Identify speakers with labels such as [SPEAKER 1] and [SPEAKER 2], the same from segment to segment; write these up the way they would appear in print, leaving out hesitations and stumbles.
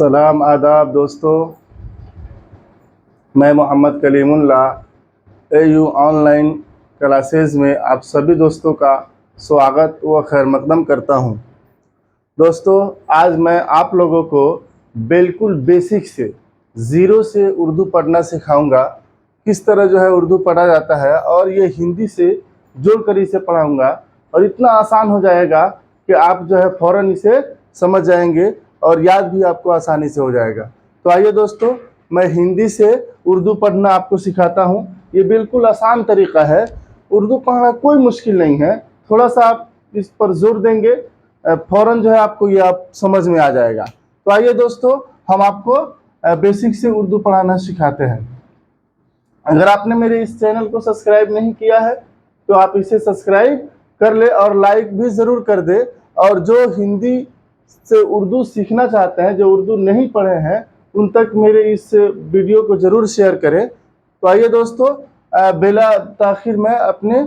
[SPEAKER 1] सलाम आदाब दोस्तों, मैं Mohammad Kalimullah AU online classes में आप सभी दोस्तों का स्वागत व खैर मकदम करता हूं। दोस्तों, आज मैं आप लोगों को बिल्कुल बेसिक से ज़ीरो से उर्दू पढ़ना सिखाऊंगा। किस तरह जो है उर्दू पढ़ा जाता है और ये हिंदी से जोड़कर इसे पढ़ाऊंगा और इतना आसान हो जाएगा कि आप जो है फ़ौरन इसे समझ जाएंगे और याद भी आपको आसानी से हो जाएगा। तो आइए दोस्तों, मैं हिंदी से उर्दू पढ़ना आपको सिखाता हूँ। ये बिल्कुल आसान तरीका है, उर्दू पढ़ना कोई मुश्किल नहीं है। थोड़ा सा आप इस पर जोर देंगे, फ़ौरन जो है आपको ये आप समझ में आ जाएगा। तो आइए दोस्तों, हम आपको बेसिक से उर्दू पढ़ाना सिखाते हैं। अगर आपने मेरे इस चैनल को सब्सक्राइब नहीं किया है तो आप इसे सब्सक्राइब कर ले और लाइक भी ज़रूर कर दे। और जो हिंदी से उर्दू सीखना चाहते हैं, जो उर्दू नहीं पढ़े हैं, उन तक मेरे इस वीडियो को ज़रूर शेयर करें। तो आइए दोस्तों, बिला ताखिर मैं अपने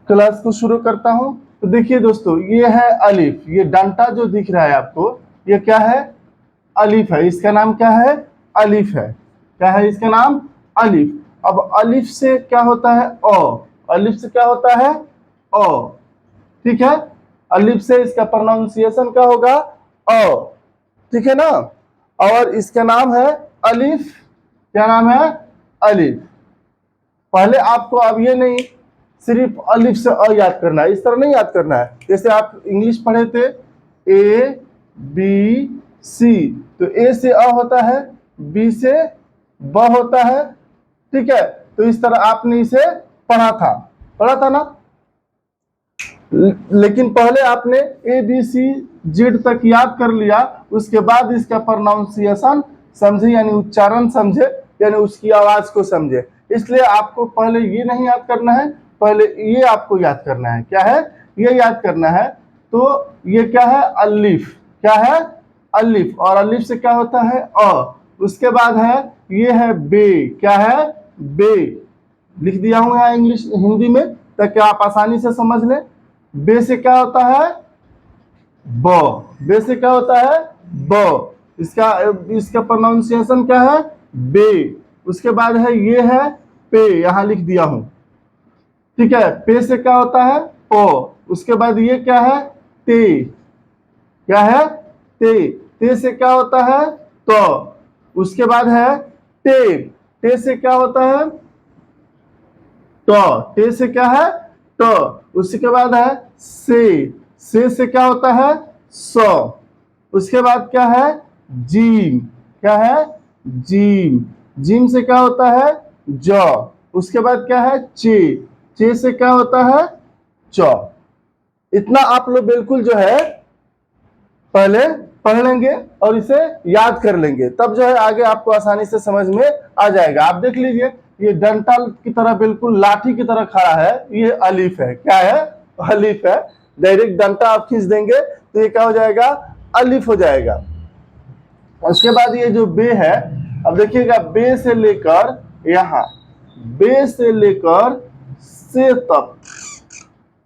[SPEAKER 1] क्लास को शुरू करता हूं। तो देखिए दोस्तों, ये है अलिफ। ये डंटा जो दिख रहा है आपको, ये क्या है? अलिफ है। इसका नाम क्या है? अलिफ है। क्या है इसका नाम? अलिफ। अब अलिफ से क्या होता है? ओ। अलिफ से क्या होता है? ओ। ठीक है, अलिफ से इसका प्रोनाउंसिएशन क्या होगा? ओ। ठीक है ना। और इसका नाम है अलिफ। क्या नाम है? अलिफ। पहले आपको अब ये नहीं सिर्फ अलिफ से अ याद करना है, इस तरह नहीं याद करना है। जैसे आप इंग्लिश पढ़े थे A B C, तो A से अ होता है, B से ब होता है। ठीक है, तो इस तरह आपने इसे पढ़ा था ना। लेकिन पहले आपने ABCZ तक याद कर लिया, उसके बाद इसका प्रोनाउंसिएशन समझे, यानी उच्चारण समझे, यानी उसकी आवाज को समझे। इसलिए आपको पहले ये नहीं याद करना है, पहले ये आपको याद करना है। क्या है? ये याद करना है। तो ये क्या है? अलिफ। क्या है? अलिफ। और अलिफ से क्या होता है? अ। उसके बाद है, ये है बे। क्या है? बे। लिख दिया हूं यहाँ इंग्लिश हिंदी में ताकि आप आसानी से समझ लें। बे से क्या होता है? ब। बे से क्या होता है? ब। इसका प्रोनाउंसिएशन क्या है? बे। उसके बाद है, ये है पे, यहां लिख दिया हूं। ठीक है, पे से क्या होता है? प। उसके बाद ये क्या है? ते। क्या है? ते। ते से क्या होता है? तो। उसके बाद है टे। टे से क्या होता है? तो। टे से क्या है? तो। उसके बाद है से क्या होता है? सो। उसके बाद क्या है? जीम। क्या है? जीम। जीम से क्या होता है? जौ। उसके बाद क्या है? चे से क्या होता है? चौ। इतना आप लोग बिल्कुल जो है पहले पढ़ लेंगे और इसे याद कर लेंगे, तब जो है आगे आपको आसानी से समझ में आ जाएगा। आप देख लीजिए, ये डंटा की तरह बिल्कुल लाठी की तरह खड़ा है, ये अलिफ है। क्या है? अलिफ है। डायरेक्ट डंटा आप खींच देंगे तो ये क्या हो जाएगा? अलिफ हो जाएगा। उसके बाद ये जो बे है, अब देखिएगा, बे से लेकर यहां, बे से लेकर से तक।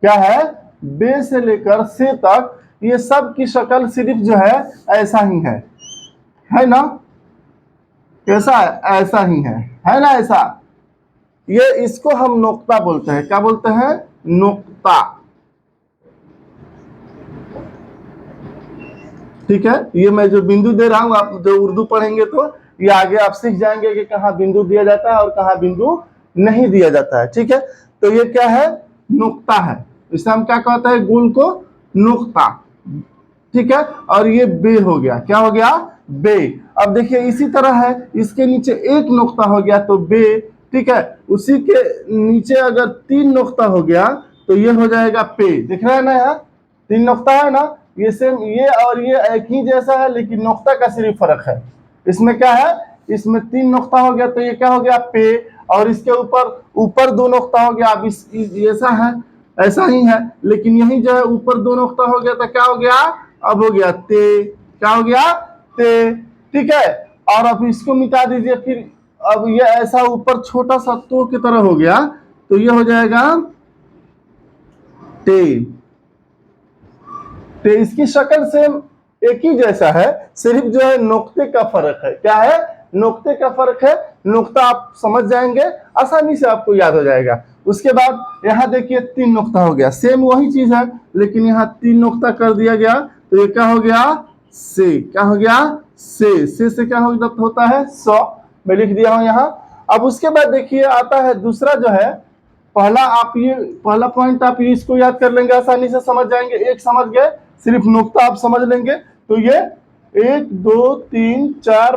[SPEAKER 1] क्या है? बे से लेकर से तक, ये सब की शक्ल सिर्फ जो है ऐसा ही है ना? कैसा है? ऐसा ही है ना? ऐसा। ये इसको हम नुक्ता बोलते हैं। क्या बोलते हैं? नुक्ता। ठीक है, ये मैं जो बिंदु दे रहा हूं, आप जो उर्दू पढ़ेंगे तो ये आगे आप सीख जाएंगे कि कहाँ बिंदु दिया जाता है और कहाँ बिंदु नहीं दिया जाता है। ठीक है, तो ये क्या है? नुक्ता है। इसे हम क्या कहते हैं? गोल को नुक्ता। ठीक है, और ये बे हो गया। क्या हो गया? बे। अब देखिए, इसी तरह है, इसके नीचे एक नुक्ता हो गया तो बे। ठीक है, उसी के नीचे अगर तीन नुक्ता हो गया तो ये हो जाएगा पे। दिख रहा है ना? यहाँ तीन नुक्ता है ना? ये सेम, ये और ये एक ही जैसा है, लेकिन नुक्ता का सिर्फ फर्क है। इसमें क्या है? इसमें तीन नुक्ता हो गया तो ये क्या हो गया? पे। और इसके ऊपर दो नुक्ता हो गया। अब ऐसा है, ऐसा ही है, लेकिन यही जो है ऊपर दो नुक्ता हो गया तो क्या हो गया? अब हो गया ते। क्या हो गया? ते। ठीक है, और अब इसको मिटा दीजिए फिर। अब ये ऐसा ऊपर छोटा सा तो की तरह हो गया तो ये हो जाएगा ते। तो इसकी शक्ल सेम एक ही जैसा है, सिर्फ जो है नुक्ते का फर्क है। क्या है? नुक्ते का फर्क है। नुक्ता आप समझ जाएंगे, आसानी से आपको याद हो जाएगा। उसके बाद यहाँ देखिए 3 नुक्ता हो गया, सेम वही चीज है लेकिन यहाँ 3 नुक्ता कर दिया गया, तो ये क्या हो गया? से। क्या हो गया? से क्या होता है? 100। मैं लिख दिया हूं यहाँ। अब उसके बाद देखिए आता है दूसरा जो है, पहला पॉइंट आप ये इसको याद कर लेंगे, आसानी से समझ जाएंगे। एक समझ गए, सिर्फ नुक्ता आप समझ लेंगे तो ये 1 2 3 4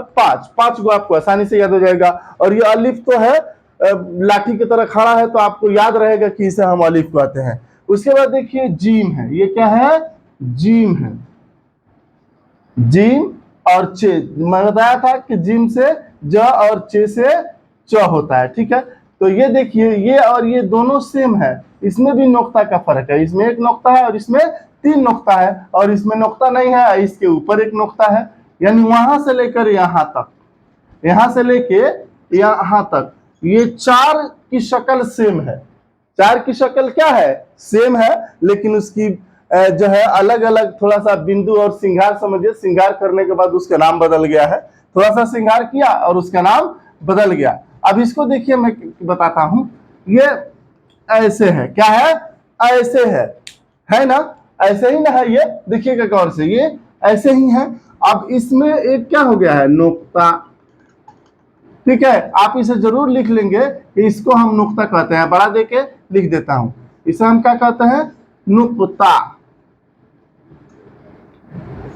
[SPEAKER 1] 5 गो आपको आसानी से याद हो जाएगा। और ये अलिफ तो है, लाठी की तरह खड़ा है, तो आपको याद रहेगा कि इसे हम अलिफ कहते हैं। उसके बाद देखिए जीम है, ये क्या है? जीम है। जीम और चे, मैं बताया था कि जीम से ज और चे से च होता है, ठीक है। तो ये देखिए, ये और ये दोनों सेम है, इसमें भी नुक्ता का फर्क है। इसमें एक नुक्ता है और इसमें 3 नुक्ता है, और इसमें नुक्ता नहीं है, इसके ऊपर एक नुक्ता है। यानी वहां से लेकर यहां तक, यहां से लेके यहां तक, ये 4 की शक्ल सेम है। 4 की शक्ल क्या है? सेम है, लेकिन उसकी जो है अलग अलग थोड़ा सा बिंदु और श्रृंगार समझिए। श्रृंगार करने के बाद उसका नाम बदल गया है, थोड़ा सा श्रृंगार किया और उसका नाम बदल गया। अब इसको देखिए, मैं बताता हूं। ये ऐसे है, क्या है? ऐसे है ना? ऐसे ही ना है, ये देखिएगा गौर से, ये ऐसे ही है। अब इसमें एक क्या हो गया है? नुक्ता। ठीक है, आप इसे जरूर लिख लेंगे कि इसको हम नुक्ता कहते हैं। बड़ा देके लिख देता हूं, इसे हम क्या कहते हैं? नुक्ता।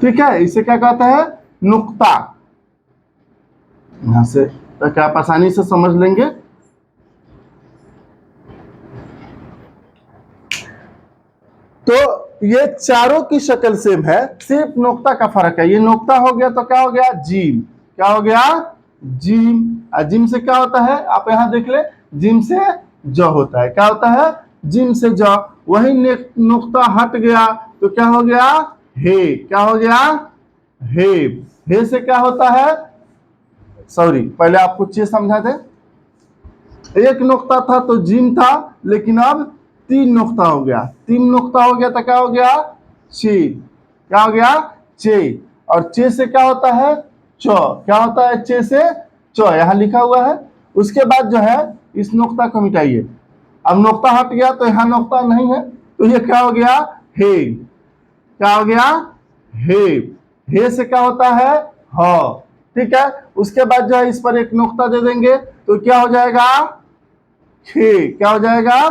[SPEAKER 1] ठीक है, इसे क्या कहते हैं? नुक्ता। यहां से ताकि आप आसानी से समझ लेंगे। तो ये चारों की शक्ल सेम है, सिर्फ नुक्ता का फर्क है। ये नुक्ता हो गया तो क्या हो गया? जीम। क्या हो गया? जीम। जिम से क्या होता है? आप यहां देख ले, जिम से ज होता है। क्या होता है? जिम से ज। वही नुक्ता हट गया तो क्या हो गया? हे। क्या हो गया? हे। हे से क्या होता है? सॉरी, पहले आपको चीज समझा दे। एक नुक्ता था तो जिम था, लेकिन अब 3 नुक्ता हो गया। 3 नुक्ता हो गया तो क्या हो गया? चे। क्या हो गया? चे। और चे से क्या होता है? च। क्या होता है? चे से च, यहां लिखा हुआ है। उसके बाद जो है इस नुक्ता को मिटाइए। अब नुक्ता हट गया तो यहां नुक्ता नहीं है, तो ये क्या हो गया? हे। क्या हो गया? हे। हे से क्या होता है? ह। ठीक है, उसके बाद जो है इस पर एक नुक्ता दे देंगे तो क्या हो जाएगा? खे। क्या हो जाएगा?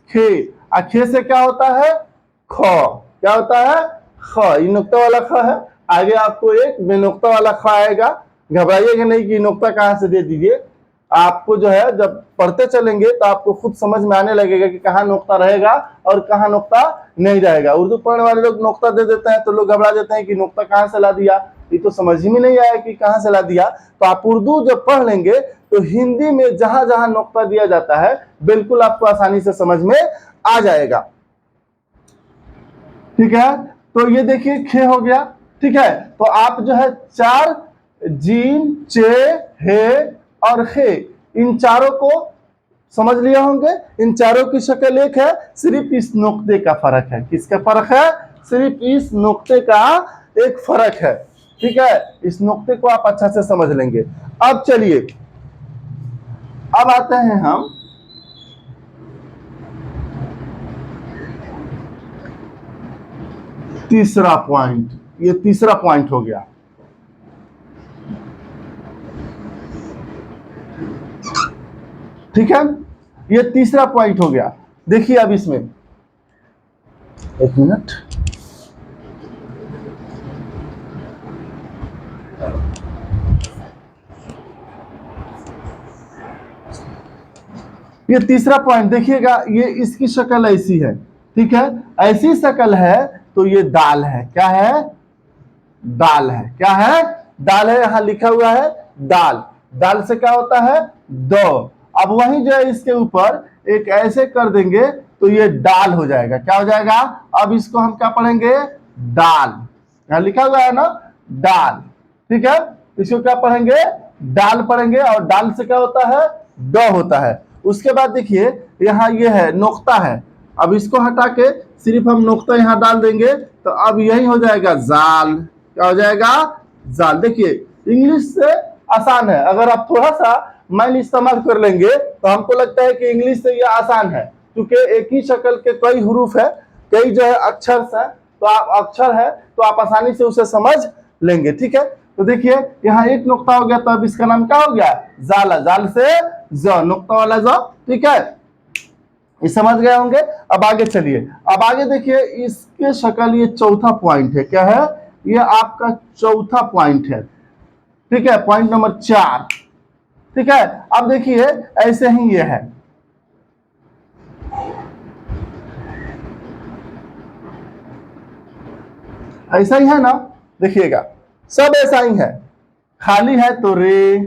[SPEAKER 1] खे। और खे से क्या होता है? ख। क्या होता है? ख। ये नुक्ता वाला ख है। आगे आपको एक बेनुक्ता वाला ख आएगा, घबराइएगा नहीं कि नुक्ता कहां से दे दीजिए। आपको जो है जब पढ़ते चलेंगे तो आपको खुद समझ में आने लगेगा कि कहाँ नुक्ता रहेगा और कहाँ नुक्ता नहीं रहेगा। उर्दू पढ़ने वाले लोग नुक्ता दे देते हैं तो लोग घबरा जाते हैं कि नुक्ता कहाँ से ला दिया, ये तो समझ ही में नहीं आया कि कहाँ से ला दिया। तो आप उर्दू जब पढ़ लेंगे तो हिंदी में जहां जहां नुक्ता दिया जाता है बिल्कुल आपको आसानी से समझ में आ जाएगा। ठीक है, तो ये देखिए खे हो गया। ठीक है, तो आप जो है 4 जीम, चे, हे और हे, इन चारों को समझ लिए होंगे। इन चारों की शक्ल एक है, सिर्फ इस नुक्ते का फर्क है। किसका फर्क है? सिर्फ इस नुक्ते का एक फर्क है। ठीक है, इस नुक्ते को आप अच्छा से समझ लेंगे। अब चलिए, अब आते हैं हम तीसरा पॉइंट। ये तीसरा पॉइंट हो गया। ठीक है, ये तीसरा पॉइंट हो गया। देखिए अब इसमें, एक मिनट, ये तीसरा पॉइंट देखिएगा। ये इसकी शक्ल ऐसी है। ठीक है, ऐसी शक्ल है तो ये दाल है। क्या है? दाल है। क्या है? दाल है। यहां लिखा हुआ है दाल। दाल से क्या होता है? दो। अब वही जो है इसके ऊपर एक ऐसे कर देंगे तो ये दाल हो जाएगा। क्या हो जाएगा? अब इसको हम क्या पढ़ेंगे? दाल। यहां लिखा हुआ है ना दाल। ठीक है, इसको क्या पढ़ेंगे? दाल पढ़ेंगे। और दाल से क्या होता है? द होता है। उसके बाद देखिए यहाँ ये है नुक्ता है, अब इसको हटा के सिर्फ हम नुक्ता यहाँ डाल देंगे तो अब यही हो जाएगा जाल। क्या हो जाएगा, जाल। देखिए इंग्लिश से आसान है, अगर आप थोड़ा सा माइंड इस्तेमाल कर लेंगे तो हमको लगता है कि इंग्लिश से ये आसान है, क्योंकि एक ही शक्ल के कई हरूफ है, कई जो है अक्षर है, तो आप अक्षर है तो आप आसानी से उसे समझ लेंगे। ठीक है, तो देखिए यहाँ एक नुक्ता हो गया, तो अब इसका नाम क्या हो गया, जाल। जाल से ज, नुक्ता वाला ज। ठीक है, ये समझ गए होंगे। अब आगे चलिए, अब आगे देखिए इसके शक्ल, ये चौथा पॉइंट है, क्या है, ये आपका चौथा पॉइंट है। ठीक है, पॉइंट नंबर 4। ठीक है, अब देखिए ऐसे ही ये है, ऐसा ही है ना, देखिएगा सब ऐसा ही है। खाली है तो रे,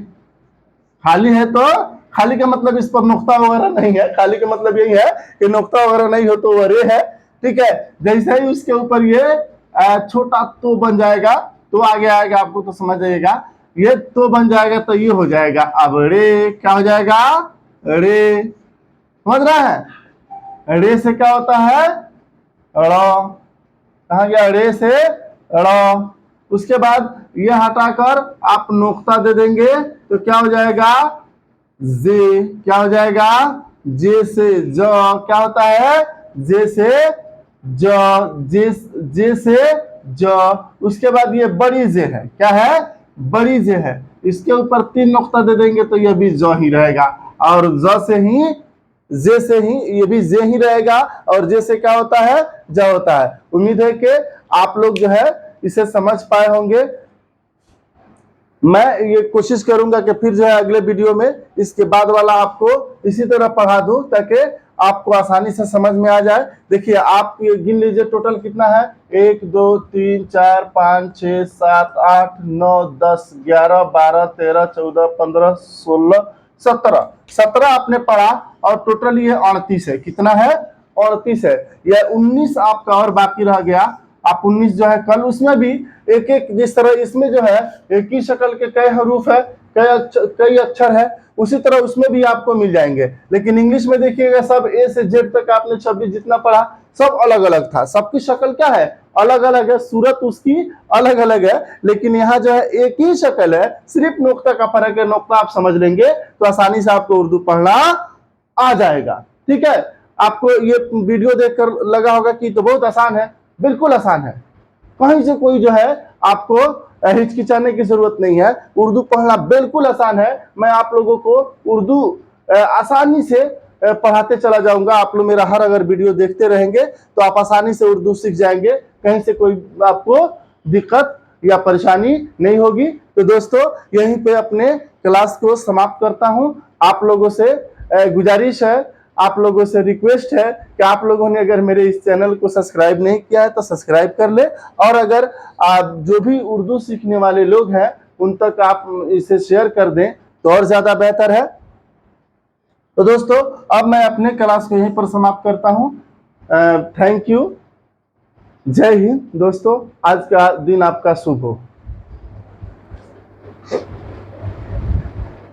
[SPEAKER 1] खाली है तो, खाली का मतलब इस पर नुक्ता वगैरह नहीं है, खाली का मतलब यही है कि नुक्ता वगैरह नहीं हो तो वह रे है। ठीक है, जैसे ही उसके ऊपर ये छोटा तो बन जाएगा, तो आगे आएगा, आपको तो समझ आएगा, ये तो बन जाएगा तो ये हो जाएगा अब रे, क्या हो जाएगा, रे। समझ रहा है, रे से क्या होता है, ड़, कहा गया, रे से ड़। उसके बाद ये हटाकर आप नुक्ता दे देंगे तो क्या हो जाएगा, जे। क्या हो जाएगा, जे से ज। क्या होता है, जे से ज, जे से ज। उसके बाद ये बड़ी जे है, क्या है, बड़ी जे है, इसके ऊपर 3 नुक्ता दे देंगे तो ये भी ज ही रहेगा, और ज से ही, जे से ही, ये भी जे ही रहेगा, और जे से क्या होता है, ज होता है। उम्मीद है कि आप लोग जो है इसे समझ पाए होंगे। मैं ये कोशिश करूंगा कि फिर जो है अगले वीडियो में इसके बाद वाला आपको इसी तरह पढ़ा दूं, ताकि आपको आसानी से समझ में आ जाए। देखिए आप ये गिन लीजिए टोटल कितना है, 1 2 3 4 5 6 7 8 9 10 11 12 13 14 15 16 17 17 आपने पढ़ा, और टोटल ये 38 है। कितना है, 38 है। यह 19 आपका और बाकी रह गया। आप 19 जो है कल उसमें भी एक एक, जिस तरह इसमें जो है एक ही शक्ल के कई हरूफ है, कई अक्षर है, उसी तरह उसमें भी आपको मिल जाएंगे। लेकिन इंग्लिश में देखिएगा सब ए से जेड तक आपने 26 जितना पढ़ा सब अलग अलग था, सबकी शक्ल क्या है, अलग अलग है, सूरत उसकी अलग अलग है। लेकिन यहाँ जो है एक ही शक्ल है, सिर्फ नुक्ता का फर्क है। नुक्ता आप समझ लेंगे तो आसानी से आपको उर्दू पढ़ना आ जाएगा। ठीक है, आपको ये वीडियो देखकर लगा होगा कि तो बहुत आसान है, बिल्कुल आसान है, कहीं से कोई जो है आपको हिचकिचाने की जरूरत नहीं है। उर्दू पढ़ना बिल्कुल आसान है। मैं आप लोगों को उर्दू आसानी से पढ़ाते चला जाऊंगा। आप लोग मेरा हर अगर वीडियो देखते रहेंगे तो आप आसानी से उर्दू सीख जाएंगे, कहीं से कोई आपको दिक्कत या परेशानी नहीं होगी। तो दोस्तों यहीं पे अपने क्लास को समाप्त करता हूं। आप लोगों से गुजारिश है, आप लोगों से रिक्वेस्ट है कि आप लोगों ने अगर मेरे इस चैनल को सब्सक्राइब नहीं किया है तो सब्सक्राइब कर ले, और अगर आप जो भी उर्दू सीखने वाले लोग हैं उन तक आप इसे शेयर कर दें तो और ज्यादा बेहतर है। तो दोस्तों अब मैं अपने क्लास को यहीं पर समाप्त करता हूं। थैंक यू, जय हिंद दोस्तों, आज का दिन आपका शुभ हो।